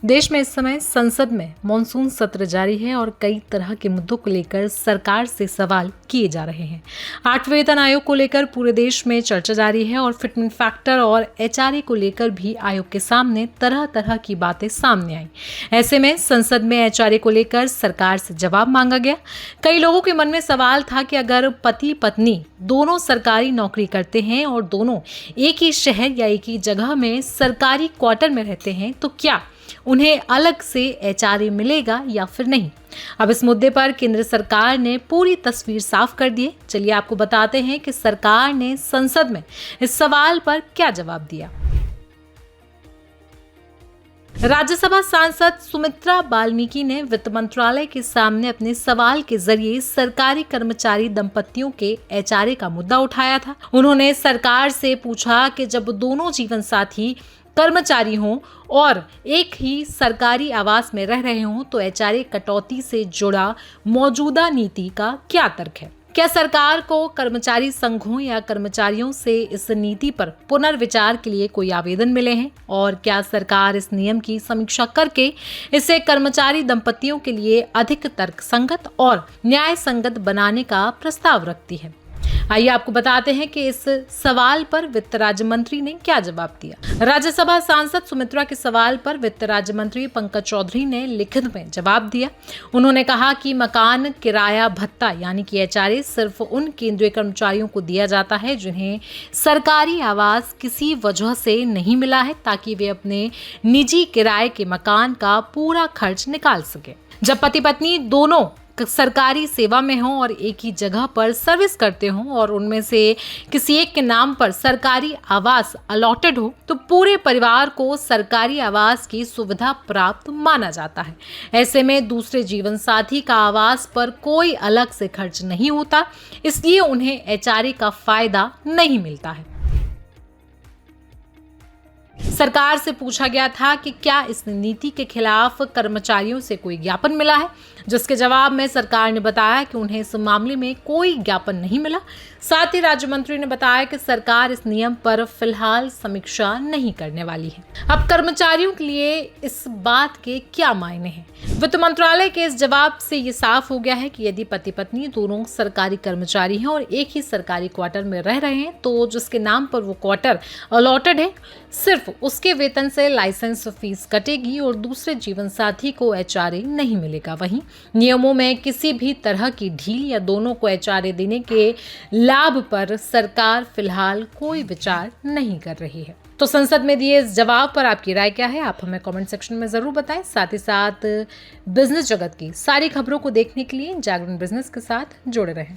देश में इस समय संसद में मॉनसून सत्र जारी है और कई तरह के मुद्दों को लेकर सरकार से सवाल किए जा रहे हैं। 8वें वेतन आयोग को लेकर पूरे देश में चर्चा जारी है और फिटमेंट फैक्टर और एचआरए को लेकर भी आयोग के सामने तरह तरह की बातें सामने आई। ऐसे में संसद में एचआरए को लेकर सरकार से जवाब मांगा गया। कई लोगों के मन में सवाल था कि अगर पति पत्नी दोनों सरकारी नौकरी करते हैं और दोनों एक ही शहर या एक ही जगह में सरकारी क्वार्टर में रहते हैं तो क्या उन्हें अलग से एचआरए मिलेगा या फिर नहीं। अब इस मुद्दे पर केंद्र सरकार ने पूरी तस्वीर साफ कर दी है। चलिए आपको बताते हैं कि सरकार ने संसद में इस सवाल पर क्या जवाब दिया। राज्यसभा सांसद सुमित्रा बाल्मीकि ने वित्त मंत्रालय के सामने अपने सवाल के जरिए सरकारी कर्मचारी दंपतियों के एचआरए का मुद्दा उठाया था। उन्होंने सरकार से पूछा कि जब दोनों जीवन साथी कर्मचारी हों और एक ही सरकारी आवास में रह रहे हों तो एचआरए कटौती से जुड़ा मौजूदा नीति का क्या तर्क है। क्या सरकार को कर्मचारी संघों या कर्मचारियों से इस नीति पर पुनर्विचार के लिए कोई आवेदन मिले हैं और क्या सरकार इस नियम की समीक्षा करके इसे कर्मचारी दंपतियों के लिए अधिक तर्कसंगत और न्याय संगत बनाने का प्रस्ताव रखती है। आइए आपको बताते हैं कि इस सवाल पर वित्त राज्य मंत्री ने क्या जवाब दिया। राज्यसभा सांसद सुमित्रा के सवाल पर वित्त राज्य मंत्री पंकज चौधरी ने लिखित में जवाब दिया। उन्होंने कहा कि मकान किराया भत्ता यानी कि एचआरए सिर्फ उन केंद्रीय कर्मचारियों को दिया जाता है जिन्हें सरकारी आवास किसी वजह से नहीं मिला है, ताकि वे अपने निजी किराए के मकान का पूरा खर्च निकाल सके। जब पति पत्नी दोनों सरकारी सेवा में हों और एक ही जगह पर सर्विस करते हों और उनमें से किसी एक के नाम पर सरकारी आवास अलॉटेड हो तो पूरे परिवार को सरकारी आवास की सुविधा प्राप्त माना जाता है। ऐसे में दूसरे जीवन साथी का आवास पर कोई अलग से खर्च नहीं होता, इसलिए उन्हें एचआरए का फायदा नहीं मिलता है। सरकार से पूछा गया था कि क्या इस नीति के खिलाफ कर्मचारियों से कोई ज्ञापन मिला है, जिसके जवाब में सरकार ने बताया कि उन्हें इस मामले में कोई ज्ञापन नहीं मिला। साथ ही राज्य मंत्री ने बताया कि सरकार इस नियम पर फिलहाल समीक्षा नहीं करने वाली है। अब कर्मचारियों के लिए इस बात के क्या मायने हैं। वित्त मंत्रालय के इस जवाब से ये साफ हो गया है कि यदि पति पत्नी दोनों सरकारी कर्मचारी हैं और एक ही सरकारी क्वार्टर में रह रहे हैं तो जिसके नाम पर वो क्वार्टर अलॉटेड है सिर्फ उसके वेतन से लाइसेंस फीस कटेगी और दूसरे जीवन साथी को एचआरए नहीं मिलेगा। वहीं नियमों में किसी भी तरह की ढील या दोनों को एचआरए देने के लाभ पर सरकार फिलहाल कोई विचार नहीं कर रही है। तो संसद में दिए इस जवाब पर आपकी राय क्या है, आप हमें कमेंट सेक्शन में जरूर बताएं। साथ ही साथ बिजनेस जगत की सारी खबरों को देखने के लिए जागरण बिजनेस के साथ जुड़े रहें।